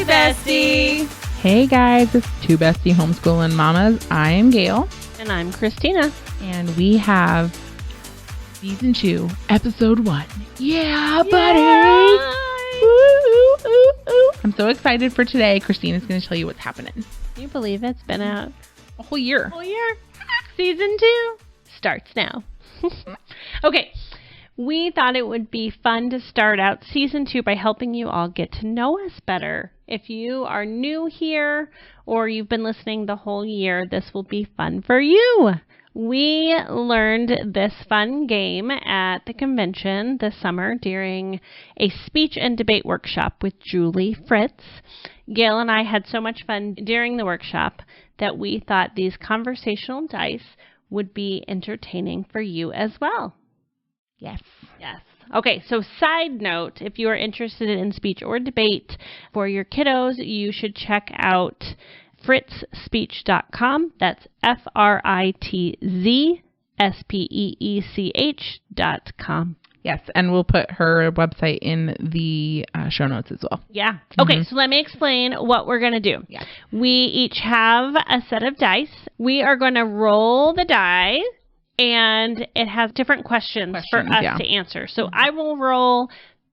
Hey, Bestie. Hey, guys. It's Two Bestie Homeschooling Mamas. I am Gale. And I'm Christina. And we have Season 2, Episode 1. Yeah, buddy. Woo, ooh, ooh. I'm so excited for today. Christina's going to tell you what's happening. Can you believe it's been out a whole year? Season 2 starts now. Okay. We thought it would be fun to start out Season 2 by helping you all get to know us better. If you are new here or you've been listening the whole year, this will be fun for you. We learned this fun game at the convention this summer during a speech and debate workshop with Julie Fritz. Gale and I had so much fun during the workshop that we thought these conversational dice would be entertaining for you as well. Yes. Okay, so side note, if you are interested in speech or debate for your kiddos, you should check out fritzspeech.com. That's fritzspeech.com. Yes, and we'll put her website in the show notes as well. Yeah. Okay, So let me explain what we're going to do. Yeah. We each have a set of dice. We are going to roll the die. And it has different questions for us to answer. So I will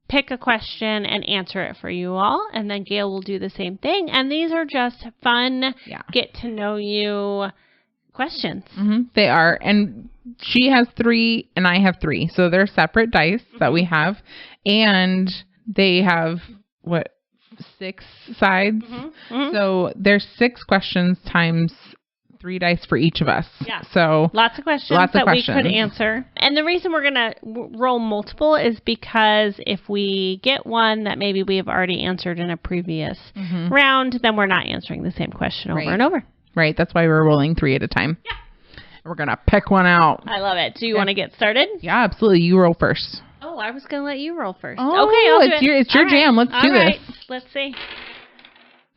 pick a question and answer it for you all. And then Gale will do the same thing. And these are just fun, get to know you questions. Mm-hmm. They are. And she has 3 and I have 3. So they're separate dice that we have. And they have, 6 sides? Mm-hmm. So there's 6 questions times 3 dice for each of us. Yeah. So lots of questions we could answer. And the reason we're going to roll multiple is because if we get one that maybe we have already answered in a previous round, then we're not answering the same question over and over. Right. That's why we're rolling 3 at a time. Yeah. We're going to pick one out. I love it. Do you want to get started? Yeah, absolutely. You roll first. Oh, I was going to let you roll first. Oh, okay, I'll do it. It's your jam. Let's do this. Let's see.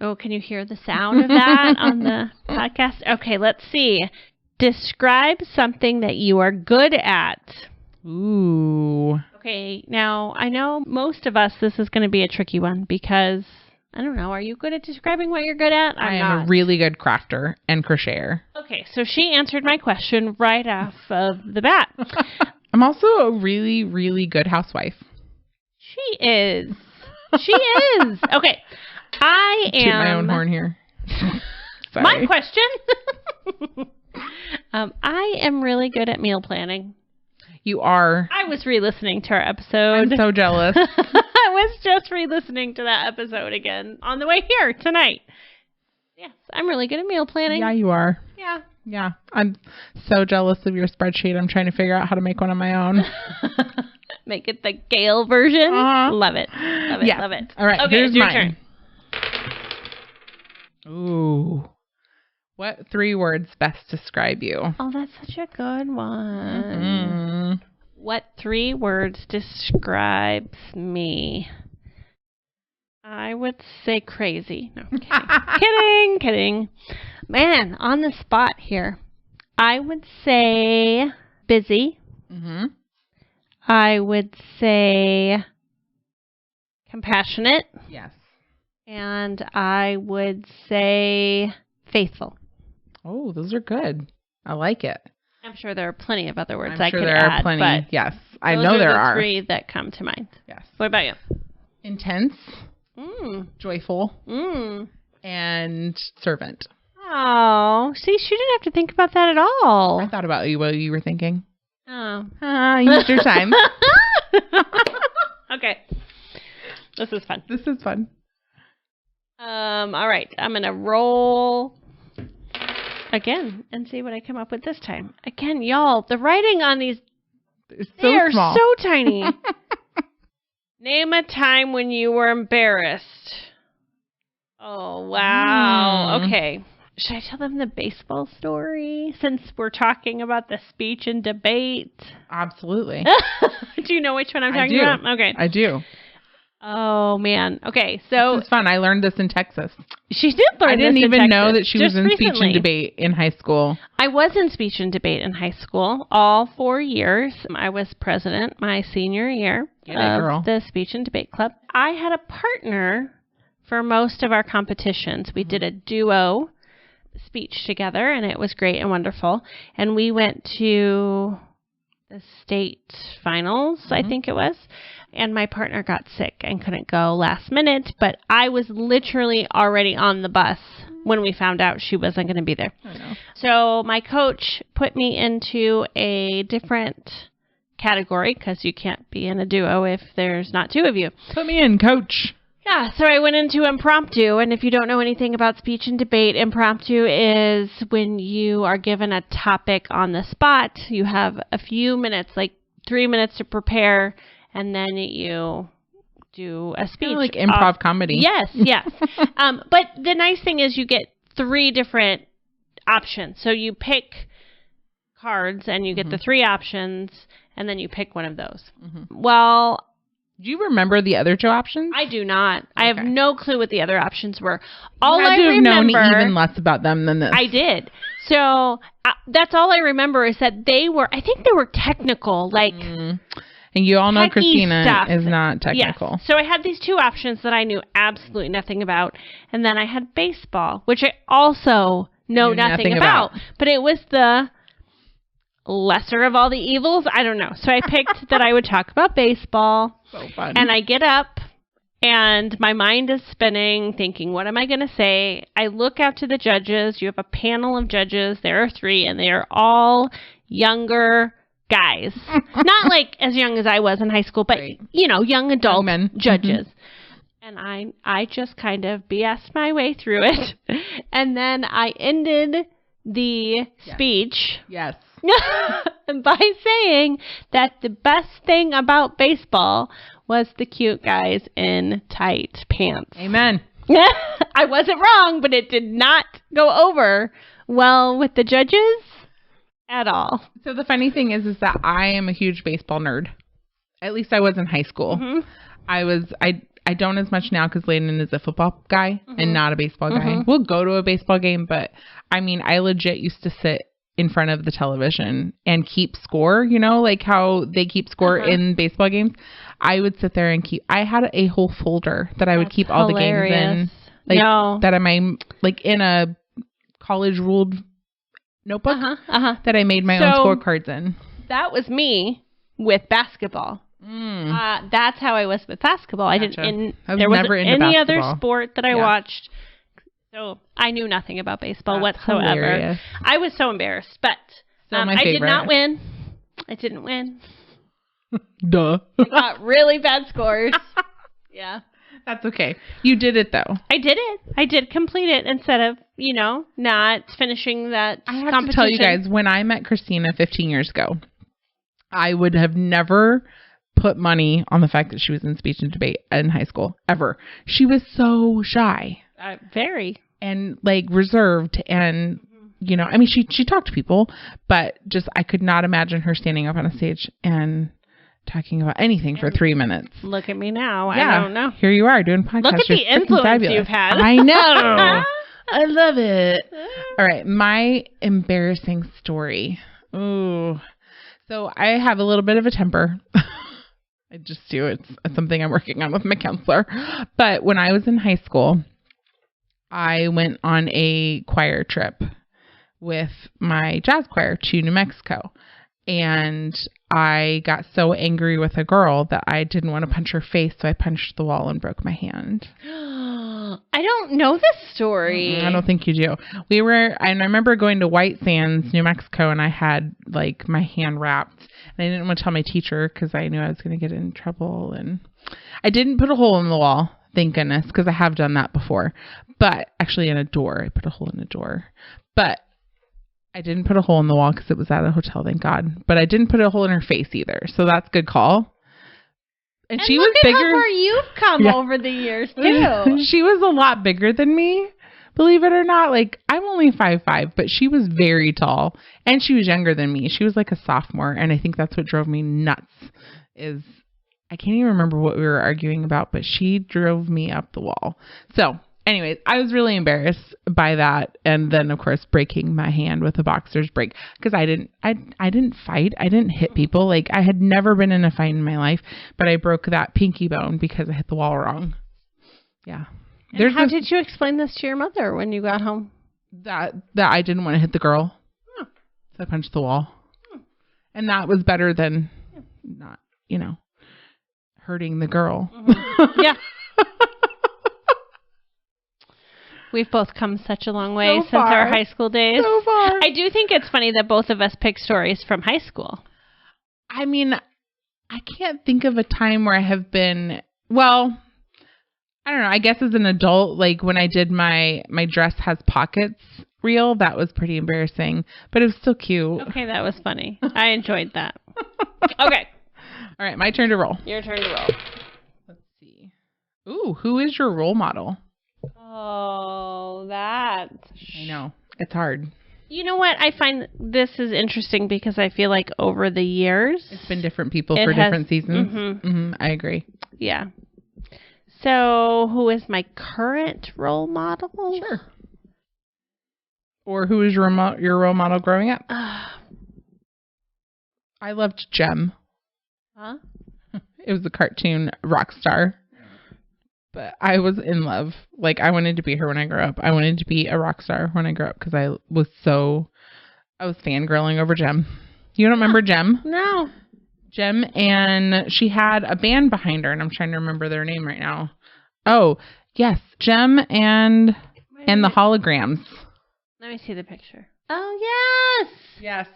Oh, can you hear the sound of that on the podcast? Okay, let's see. Describe something that you are good at. Ooh. Okay, now I know most of us, this is going to be a tricky one because, I don't know, are you good at describing what you're good at? I am a really good crafter and crocheter. Okay, so she answered my question right off of the bat. I'm also a really, really good housewife. She is. Okay. I am. Toot my own horn here. My question. I am really good at meal planning. You are. I was re-listening to our episode. I'm so jealous. I was just re-listening to that episode again on the way here tonight. Yes, I'm really good at meal planning. Yeah, you are. Yeah. I'm so jealous of your spreadsheet. I'm trying to figure out how to make one on my own. Make it the Gale version. Love it. Love it. All right, okay, here's your mine. Turn. Ooh. What 3 words best describe you? Oh, that's such a good one. Mm-hmm. What 3 words describes me? I would say crazy. No, kidding. Man, on the spot here. I would say busy. Mm-hmm. I would say compassionate. Yes. And I would say faithful. Oh, those are good. I like it. I'm sure there are plenty of other words I could add. Are plenty. But yes, I know there are. Those are the 3 that come to mind. Yes. What about you? Intense. Joyful. And servant. Oh, see, she didn't have to think about that at all. I thought about you while you were thinking. Oh. You used your time. Okay. This is fun. All right. I'm going to roll again and see what I come up with this time. Again, y'all, the writing on these, they are so tiny. Name a time when you were embarrassed. Oh, wow. Okay. Should I tell them the baseball story since we're talking about the speech and debate? Absolutely. Do you know which one I'm talking about? Okay. I do. Oh, man. Okay, so... This is fun. I learned this in Texas. She did learn this in Texas. I didn't even know that she was in recently. speech and debate in high school. I was in speech and debate in high school all 4 years. I was president my senior year of the speech and debate club. I had a partner for most of our competitions. We did a duo speech together, and it was great and wonderful. And we went to the state finals, I think it was. And my partner got sick and couldn't go last minute, but I was literally already on the bus when we found out she wasn't going to be there. I know. So my coach put me into a different category because you can't be in a duo if there's not two of you. Put me in, coach. Yeah, so I went into impromptu, and if you don't know anything about speech and debate, impromptu is when you are given a topic on the spot. You have a few minutes, like 3 minutes to prepare, and then you do a speech. Kind of like improv comedy. Yes, yes. But the nice thing is you get 3 different options. So you pick cards, and you get the 3 options, and then you pick one of those. Well, do you remember the other 2 options? I do not. I have no clue what the other options were. All I remember, known even less about them than this. I did. So that's all I remember is that I think they were technical, like. And you all know Christina stuff. Is not technical. Yes. So I had these 2 options that I knew absolutely nothing about. And then I had baseball, which I also know nothing about. But it was the lesser of all the evils. I don't know. So I picked that I would talk about baseball. So fun. And I get up and my mind is spinning, thinking, what am I going to say? I look out to the judges. You have a panel of judges. There are 3, and they are all younger guys. Not like as young as I was in high school, but, young adult judges. And I just kind of BS'd my way through it. And then I ended the speech. Yes. By saying that the best thing about baseball was the cute guys in tight pants. Amen. I wasn't wrong, but it did not go over well with the judges at all. So the funny thing is that I am a huge baseball nerd. At least I was in high school. I don't as much now because Landon is a football guy and not a baseball guy. We'll go to a baseball game, but I legit used to sit in front of the television and keep score, like how they keep score in baseball games. I would sit there and I had a whole folder that I would keep all the games in. That in a college ruled notebook that I made my own scorecards in. That was me with basketball. That's how I was with basketball. Gotcha. There wasn't any other sport that I watched. So I knew nothing about baseball whatsoever. Hilarious. I was so embarrassed, but I did not win. I didn't win. Duh. I got really bad scores. Yeah. That's okay. You did it, though. I did it. I did complete it instead of, not finishing that competition. I have to tell you guys, when I met Christina 15 years ago, I would have never put money on the fact that she was in speech and debate in high school, ever. She was so shy. Very. And reserved and, she talked to people, but just I could not imagine her standing up on a stage and talking about anything for 3 minutes. Look at me now. Yeah. I don't know. Here you are doing podcasts. Look at the influence you've had. I know. I love it. All right. My embarrassing story. Ooh. So I have a little bit of a temper. I just do. It's something I'm working on with my counselor. But when I was in high school, I went on a choir trip with my jazz choir to New Mexico. And I got so angry with a girl that I didn't want to punch her face. So I punched the wall and broke my hand. I don't know this story. I don't think you do. And I remember going to White Sands, New Mexico, and I had my hand wrapped. And I didn't want to tell my teacher because I knew I was going to get in trouble. And I didn't put a hole in the wall. Thank goodness, because I have done that before. But actually in a door. I put a hole in a door. But I didn't put a hole in the wall because it was at a hotel, thank God. But I didn't put a hole in her face either. So that's a good call. And she was bigger. How far you've come over the years, too. She was a lot bigger than me, believe it or not. I'm only 5'5", but she was very tall. And she was younger than me. She was a sophomore. And I think that's what drove me nuts I can't even remember what we were arguing about, but she drove me up the wall. So anyways, I was really embarrassed by that. And then, of course, breaking my hand with a boxer's break because I didn't fight. I didn't hit people. I had never been in a fight in my life, but I broke that pinky bone because I hit the wall wrong. Yeah. How did you explain this to your mother when you got home? That I didn't want to hit the girl. So I punched the wall. And that was better than not, hurting the girl. Yeah. We've both come such a long way since our high school days. So far. I do think it's funny that both of us pick stories from high school. I mean, I can't think of a time where I have been, well, I don't know. I guess as an adult, like when I did my dress has pockets reel, that was pretty embarrassing, but it was still cute. Okay, that was funny. I enjoyed that. Okay. All right, my turn to roll. Your turn to roll. Let's see. Ooh, who is your role model? Oh, that. I know. It's hard. You know what? I find this is interesting because I feel like over the years... It's been different people for different seasons. I agree. Yeah. So, who is my current role model? Sure. Or who is your role model growing up? I loved Jem. Huh? It was a cartoon rock star. But I was in love. Like, I wanted to be her when I grew up. I wanted to be a rock star when I grew up because I was fangirling over Jem. You don't remember Jem? No. Jem, and she had a band behind her, and I'm trying to remember their name right now. Oh, yes. Jem and the Holograms. Let me see the picture. Oh, yes. Yes.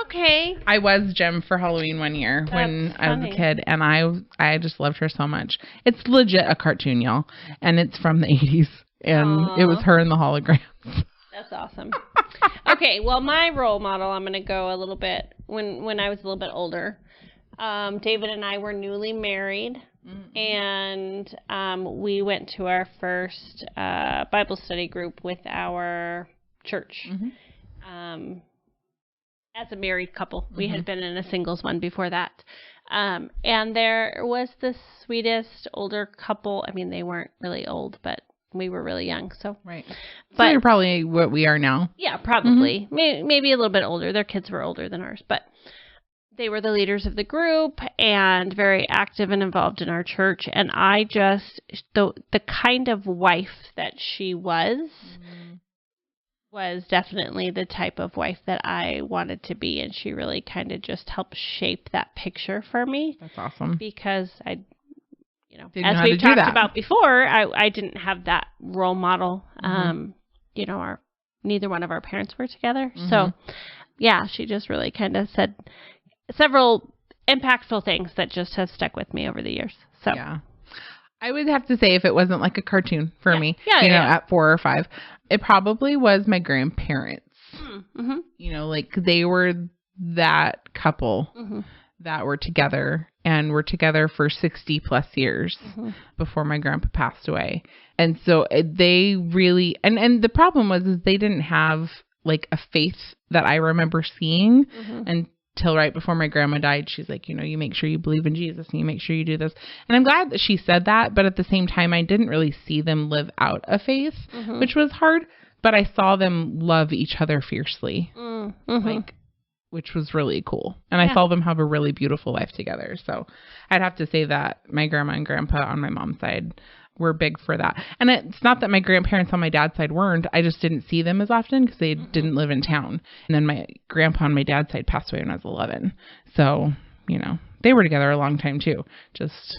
Okay. I was Jem for Halloween one year when I was a kid, and I just loved her so much. It's legit a cartoon, y'all, and it's from the 80s, and it was her and the Holograms. That's awesome. Okay, well, my role model, I'm going to go a little bit, when I was a little bit older, David and I were newly married, and we went to our first Bible study group with our church. As a married couple. We had been in a singles one before that. And there was the sweetest older couple. I mean, they weren't really old, but we were really young. So right. So you're probably what we are now. Yeah, probably. Maybe a little bit older. Their kids were older than ours, but they were the leaders of the group and very active and involved in our church. And I just, the kind of wife that she was definitely the type of wife that I wanted to be. And she really kind of just helped shape that picture for me. That's awesome. Because I, as we've talked about before, I didn't have that role model. Neither one of our parents were together. So yeah, she just really kind of said several impactful things that just have stuck with me over the years. So yeah. I would have to say if it wasn't like a cartoon for me, at 4 or 5, it probably was my grandparents. Like they were that couple that were together and were together for 60 plus years before my grandpa passed away. And so they really, and the problem was is they didn't have like a faith that I remember seeing until right before my grandma died. She's like, you make sure you believe in Jesus and you make sure you do this. And I'm glad that she said that. But at the same time, I didn't really see them live out a faith, which was hard. But I saw them love each other fiercely, which was really cool. And I saw them have a really beautiful life together. So I'd have to say that my grandma and grandpa on my mom's side were big for that. And it's not that my grandparents on my dad's side weren't. I just didn't see them as often because they didn't live in town. And then my grandpa on my dad's side passed away when I was 11. So, they were together a long time too. Just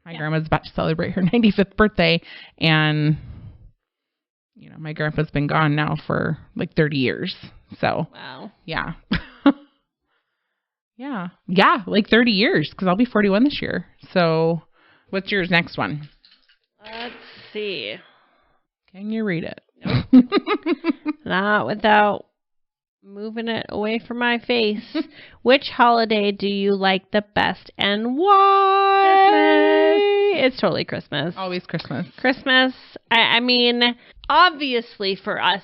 my grandma's about to celebrate her 95th birthday. And, my grandpa's been gone now for like 30 years. So, wow. Yeah. Yeah, like 30 years because I'll be 41 this year. So what's yours next one? Let's see. Can you read it? Nope. Not without moving it away from my face. Which holiday do you like the best and why? Christmas. It's totally Christmas. Always Christmas. Christmas. I mean, obviously for us,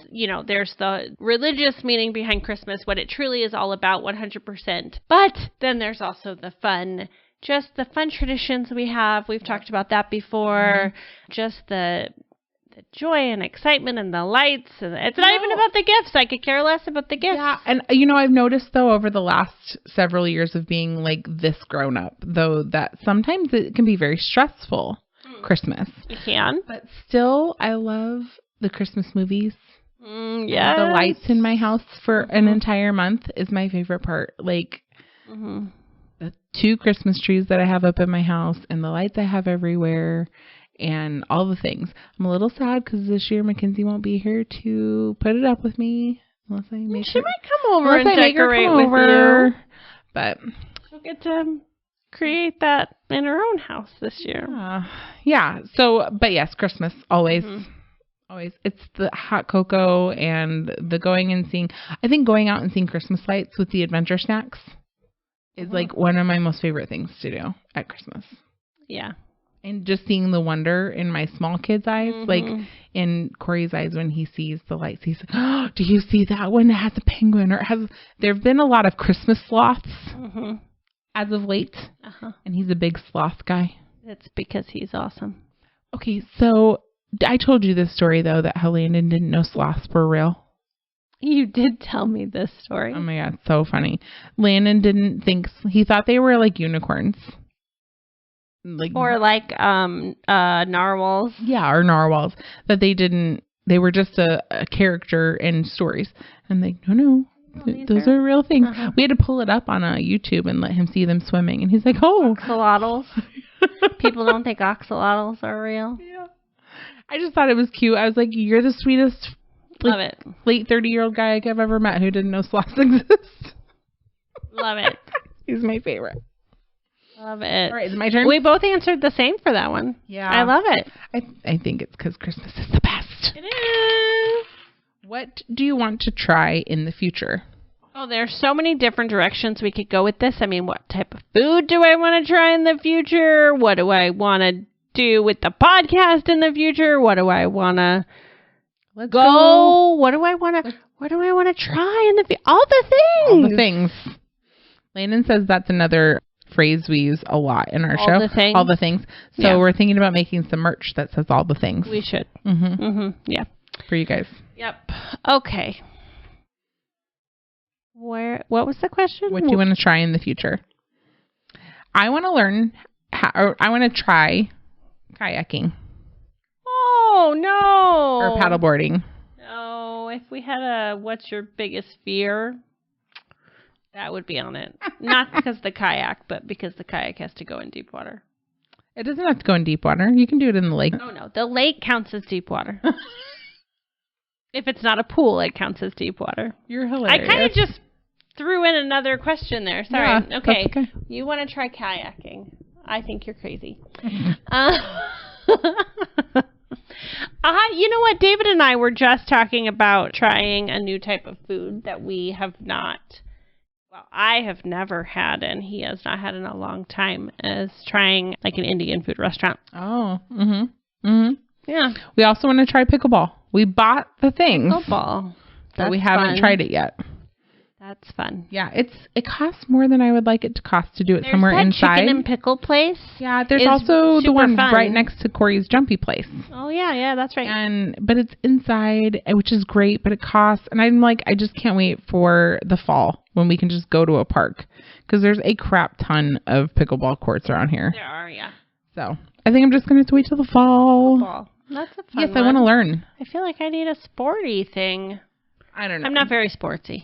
there's the religious meaning behind Christmas, what it truly is all about 100%. But then there's also the fun traditions we have. We've talked about that before. Just the joy and excitement and the lights. And it's not even about the gifts. I could care less about the gifts. Yeah. And, I've noticed, though, over the last several years of being like this grown up, though, that sometimes it can be very stressful. Christmas. You can. But still, I love the Christmas movies. Yes. The lights in my house for an entire month is my favorite part. Like, the 2 Christmas trees that I have up in my house and the lights I have everywhere and all the things. I'm a little sad because this year Mackenzie won't be here to put it up with me. Unless I make She might come over and decorate with you. But she'll get to create that in her own house this year. Yeah. So, but yes, Christmas, always. Always. It's the hot cocoa and the going and seeing. I think going out and seeing Christmas lights with the adventure snacks is like one of my most favorite things to do at Christmas. Yeah. And just seeing the wonder in my small kid's eyes, like in Corey's eyes when he sees the lights. He's like, oh, do you see that one that has a penguin? Or there have been a lot of Christmas sloths as of late. And he's a big sloth guy. It's because he's awesome. Okay, so I told you this story, though, that how Landon didn't know sloths were real. You did tell me this story. Oh, my God. So funny. Landon didn't think... He thought they were like unicorns. Or like narwhals. Yeah, or narwhals. That they didn't... They were just a character in stories. And like, no. Those are real things. We had to pull it up on YouTube and let him see them swimming. And he's like, oh. Axolotls. People don't think axolotls are real. Yeah. I just thought it was cute. I was like, you're the sweetest Love it. late 30-year-old guy I've ever met who didn't know sloths exist. Love it. He's my favorite. Love it. All right, is it my turn? We both answered the same for that one. Yeah. I love it. I think it's because Christmas is the best. It is. What do you want to try in the future? Oh, there's so many different directions we could go with this. I mean, what type of food do I want to try in the future? What do I want to do with the podcast in the future? What do I want to go? What do I want to try in the future? All the things. All the things. Landon says that's another phrase we use a lot in our show. The things. All the things. So we're thinking about making some merch that says all the things. We should. Yeah. For you guys. Yep. Okay. What was the question? What do you want to try in the future? I want to learn I want to try kayaking. Oh, no. Or paddleboarding. No, if we had what's your biggest fear? That would be on it. Not because the kayak, but because the kayak has to go in deep water. It doesn't have to go in deep water. You can do it in the lake. Oh, no. The lake counts as deep water. If it's not a pool, it counts as deep water. You're hilarious. I kind of just threw in another question there. Sorry. Yeah, okay. that's okay. You want to try kayaking. I think you're crazy. You know what? David and I were just talking about trying a new type of food that we have not... Well, I have never had, and he has not had in a long time, is trying like an Indian food restaurant. Oh. Yeah. We also want to try pickleball. We bought the things. Pickleball. But we haven't tried it yet. That's fun. Yeah, it costs more than I would like it to cost to do it somewhere inside. Chicken and pickle place. Yeah, there's also the one fun. right next to Corey's Jumpy place. Oh yeah, that's right. But it's inside, which is great, but it costs. And I'm like, I just can't wait for the fall when we can just go to a park because there's a crap ton of pickleball courts around here. There are, yeah. So I think I'm just going to have to wait till the fall. Pickleball. That's a fun Yes, one. I want to learn. I feel like I need a sporty thing. I don't know. I'm not very sportsy.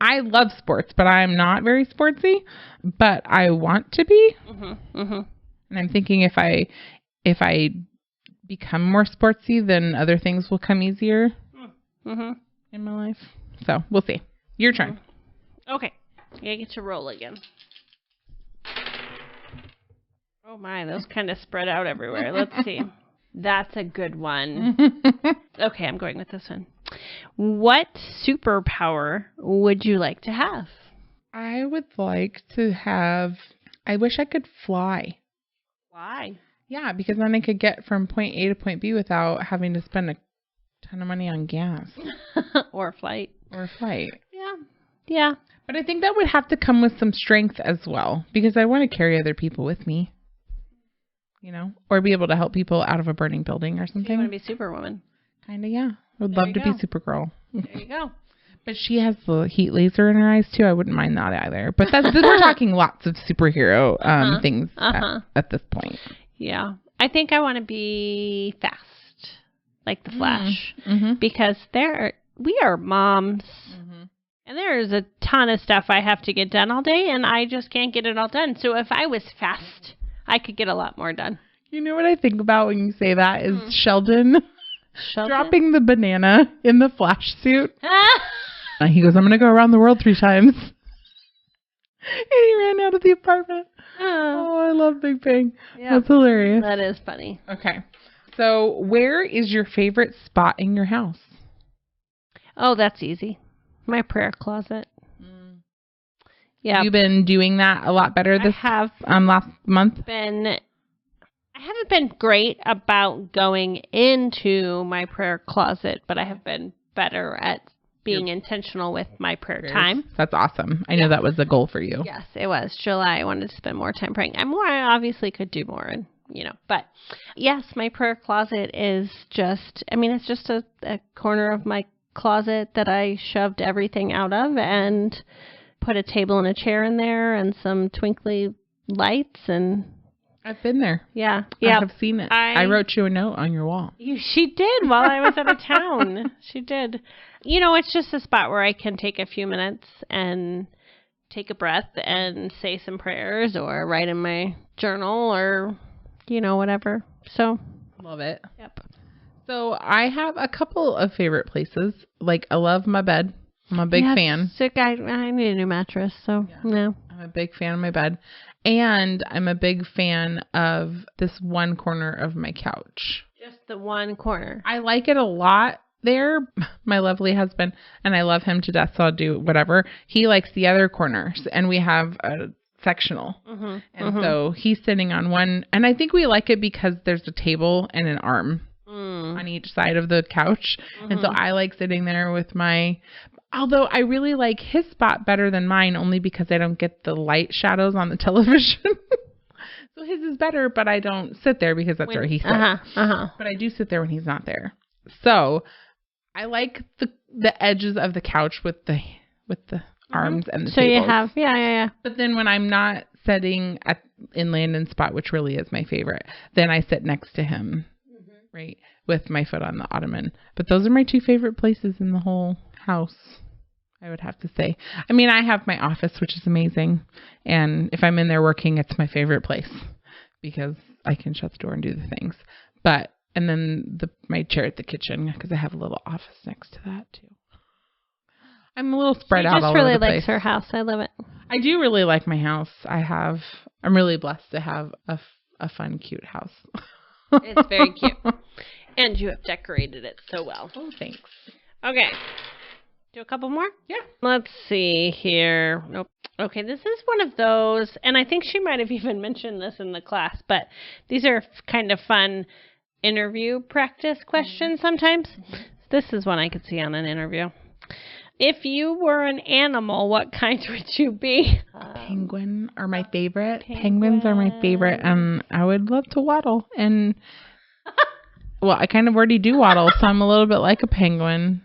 I love sports, but I'm not very sportsy, but I want to be. And I'm thinking if I become more sportsy, then other things will come easier in my life. So we'll see. Your turn. Okay. I get to roll again. Oh my, those kind of spread out everywhere. Let's see. That's a good one. Okay, I'm going with this one. What superpower would you like to have? I would like to have... I wish I could fly. Why? Yeah, because then I could get from point A to point B without having to spend a ton of money on gas. Or flight. Yeah. But I think that would have to come with some strength as well, because I want to carry other people with me. You know, or be able to help people out of a burning building or something. So you want to be Superwoman? Kind of, yeah. I would love to be Supergirl. There you go. But she has the heat laser in her eyes, too. I wouldn't mind that either. But we're talking lots of superhero things at this point. Yeah. I think I want to be fast, like the Flash, Mm-hmm. because we are moms, and there's a ton of stuff I have to get done all day, and I just can't get it all done. So if I was fast, I could get a lot more done. You know what I think about when you say that is Sheldon Sheldon? dropping the banana in the Flash suit. He goes, I'm going to go around the world 3 times. And he ran out of the apartment. Oh, I love Big Bang. Yep. That's hilarious. That is funny. Okay. So where is your favorite spot in your house? Oh, that's easy. My prayer closet. Yeah. You've been doing that a lot better this last month? I haven't been great about going into my prayer closet, but I have been better at being intentional with my prayer time. That's awesome. I know that was the goal for you. Yes, it was. July, I wanted to spend more time praying. I obviously could do more, and but yes, my prayer closet is just, it's just a corner of my closet that I shoved everything out of and put a table and a chair in there and some twinkly lights, and I've been there. Yeah. I have seen it. I wrote you a note on your wall. She did while I was out of town. She did. It's just a spot where I can take a few minutes and take a breath and say some prayers or write in my journal or, whatever. So. Love it. Yep. So I have a couple of favorite places. Like, I love my bed. I'm a big fan. I need a new mattress, so no. I'm a big fan of my bed. And I'm a big fan of this one corner of my couch. Just the one corner. I like it a lot there. My lovely husband, and I love him to death, so I'll do whatever. He likes the other corners, and we have a sectional. So he's sitting on one. And I think we like it because there's a table and an arm on each side of the couch. And so I like sitting there with although I really like his spot better than mine, only because I don't get the light shadows on the television. So his is better, but I don't sit there because that's where he sits. But I do sit there when he's not there. So I like the edges of the couch with the arms and the tables. So you have, yeah. But then when I'm not sitting in Landon's spot, which really is my favorite, then I sit next to him, right, with my foot on the ottoman. But those are my 2 favorite places in the whole house, I would have to say. I have my office, which is amazing. And if I'm in there working, it's my favorite place because I can shut the door and do the things. And then my chair at the kitchen, because I have a little office next to that too. I'm a little spread out all over the place. She just really likes her house. I love it. I do really like my house. I'm really blessed to have a fun, cute house. It's very cute. And you have decorated it so well. Oh, thanks. Okay. Do a couple more? Yeah. Let's see here. Nope. Okay, this is one of those, and I think she might have even mentioned this in the class, but these are kind of fun interview practice questions sometimes. This is one I could see on an interview. If you were an animal, what kind would you be? Penguin are my favorite. Penguins are my favorite. I would love to waddle. And, well, I kind of already do waddle, so I'm a little bit like a penguin.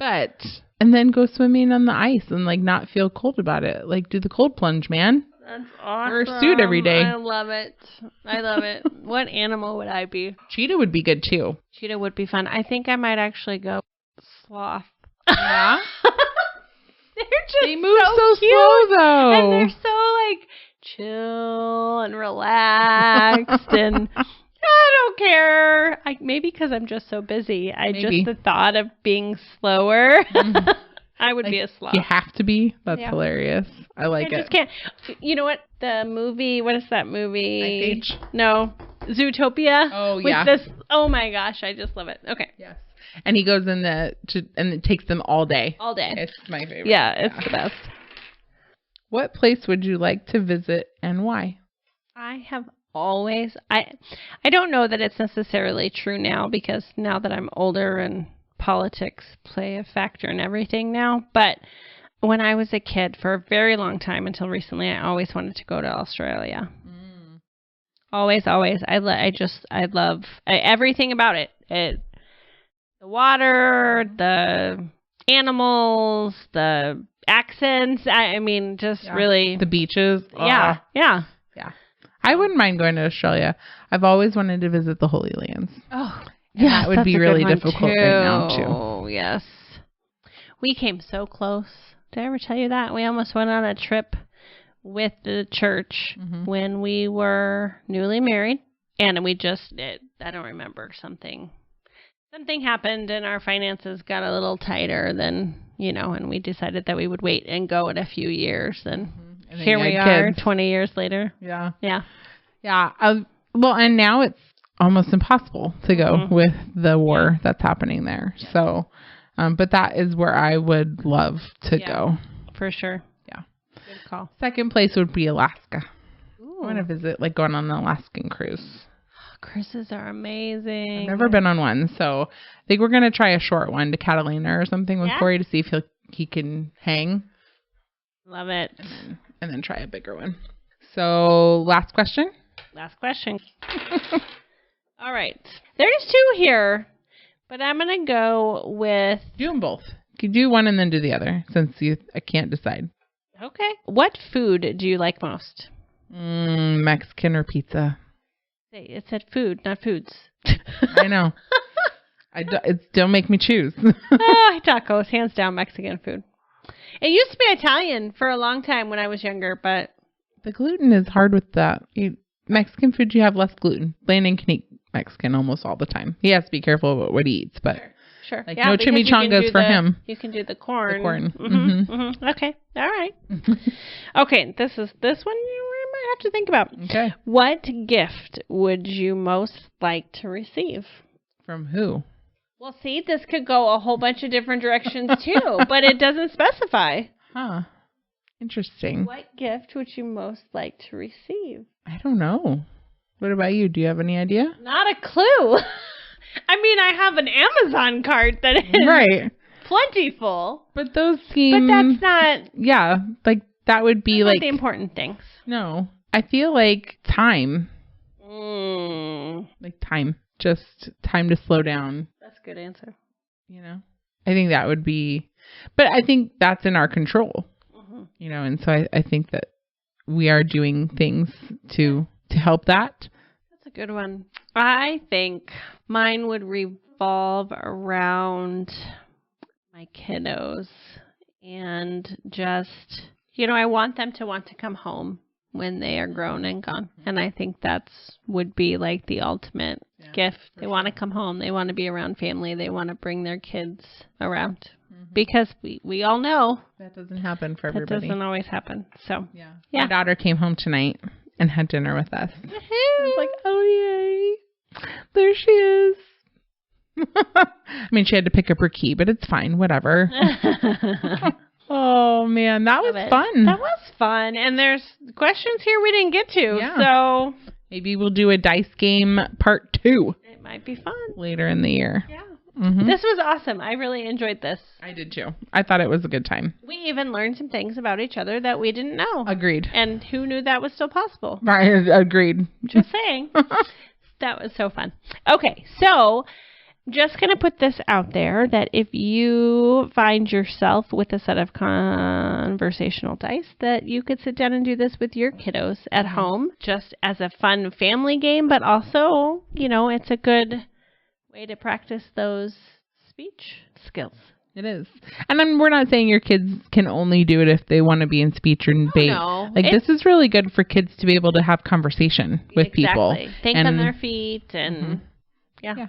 And then go swimming on the ice and, not feel cold about it. Do the cold plunge, man. That's awesome. Wear a suit every day. I love it. What animal would I be? Cheetah would be good, too. Cheetah would be fun. I think I might actually go sloth. Yeah? They move so slow, though. And they're so, chill and relaxed. And I don't care. Maybe because I'm just so busy. Just the thought of being slower. I would be a sloth. You have to be? That's hilarious. I like it. I just can't. You know what? The movie, what is that movie? Ice Age? No. Zootopia? Oh, yeah. Oh, my gosh. I just love it. Okay. Yes. And he goes in and it takes them all day. All day. It's my favorite. Yeah, it's the best. What place would you like to visit and why? I have always, I don't know that it's necessarily true now because now that I'm older and politics play a factor in everything now, but when I was a kid for a very long time until recently, I always wanted to go to Australia. Always. I love everything about it. The water, the animals, the accents. Really. The beaches. Yeah. I wouldn't mind going to Australia. I've always wanted to visit the Holy Lands. Oh, yeah, that would be really difficult right now too. Oh, yes. We came so close. Did I ever tell you that? We almost went on a trip with the church when we were newly married. And we I don't remember, something happened and our finances got a little tighter than, and we decided that we would wait and go in a few years. And here we are 20 years later. Yeah. Yeah. Yeah. Well, and now it's almost impossible to go with the war that's happening there. Yeah. So, but that is where I would love to go. For sure. Yeah. Good call. Second place would be Alaska. Ooh. I want to visit, going on an Alaskan cruise. Cruises are amazing. I've never been on one, so I think we're going to try a short one to Catalina or something with Corey to see if he can hang. Love it. And then try a bigger one. So, last question? Last question. All right. There's 2 here, but I'm going to go with... Do them both. You do one and then do the other, since I can't decide. Okay. What food do you like most? Mexican or pizza. It said food, not foods. I know. Don't make me choose. Tacos, hands down, Mexican food. It used to be Italian for a long time when I was younger, but... The gluten is hard with that. Mexican food, you have less gluten. Landon can eat Mexican almost all the time. He has to be careful about what he eats, but... Sure. No chimichangas for him. You can do the corn. The corn. Okay. All right. Okay. This one you might have to think about. Okay. What gift would you most like to receive? From who? Well, see, this could go a whole bunch of different directions too, but it doesn't specify. Huh. Interesting. What gift would you most like to receive? I don't know. What about you? Do you have any idea? Not a clue. I mean, I have an Amazon cart that is plentiful. But those seem... But that's not... Yeah, that would be not the important things. No. I feel like time. Time. Just time to slow down. That's a good answer. I think that would be... But I think that's in our control. And so I think that we are doing things to help that. That's a good one. I think mine would revolve around my kiddos and just, I want them to want to come home when they are grown and gone. And I think would be the ultimate gift. They want to come home. They want to be around family. They want to bring their kids around. Because we all know that doesn't happen for everybody. That doesn't always happen. So, yeah. My daughter came home tonight and had dinner with us. I was like, oh, yay. There she is. I mean, she had to pick up her key, but it's fine. Whatever. Oh, man. That was fun. That was fun. And there's questions here we didn't get to. Yeah. So maybe we'll do a dice game part 2. It might be fun. Later in the year. Yeah. This was awesome. I really enjoyed this. I did too. I thought it was a good time. We even learned some things about each other that we didn't know. Agreed. And who knew that was still possible? Right. Agreed. Just saying. That was so fun. Okay. So just going to put this out there that if you find yourself with a set of conversational dice, that you could sit down and do this with your kiddos at home just as a fun family game, but also, it's a good way to practice those speech skills. It is. And we're not saying your kids can only do it if they want to be in speech or debate. No. This is really good for kids to be able to have conversation with people. Think on their feet and yeah.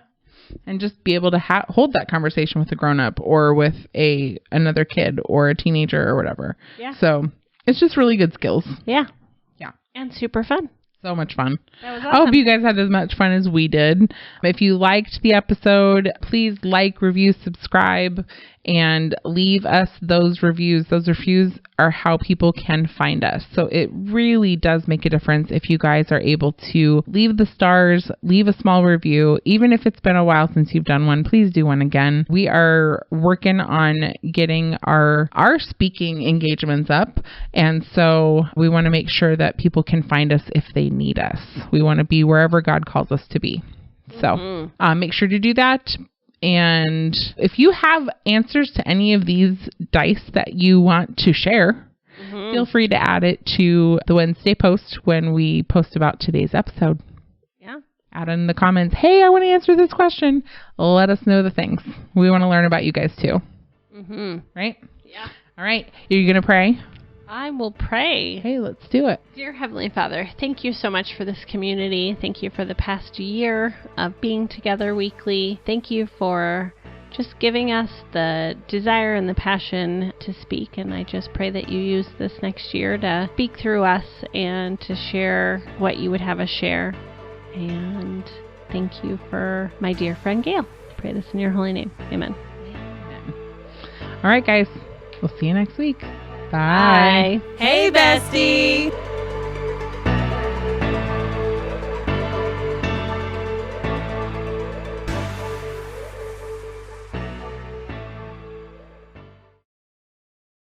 And just be able to hold that conversation with a grown-up or with another kid or a teenager or whatever. Yeah. So it's just really good skills. Yeah. Yeah. And super fun. So much fun. That was awesome. I hope you guys had as much fun as we did. If you liked the episode, please review, subscribe, and leave us those reviews. Those reviews are how people can find us. So it really does make a difference if you guys are able to leave the stars, leave a small review. Even if it's been a while since you've done one, please do one again. We are working on getting our speaking engagements up. And so we want to make sure that people can find us if they need us. We want to be wherever God calls us to be. So make sure to do that. And if you have answers to any of these dice that you want to share, feel free to add it to the Wednesday post when we post about today's episode. Yeah. Add in the comments, hey, I want to answer this question. Let us know the things. We want to learn about you guys too. Right? Yeah. All right. Are you going to pray? I will pray. Hey, let's do it. Dear Heavenly Father, thank you so much for this community. Thank you for the past year of being together weekly. Thank you for just giving us the desire and the passion to speak. And I just pray that you use this next year to speak through us and to share what you would have us share. And thank you for my dear friend Gale. I pray this in your holy name. Amen. Amen. All right, guys. We'll see you next week. Bye. Hey, bestie.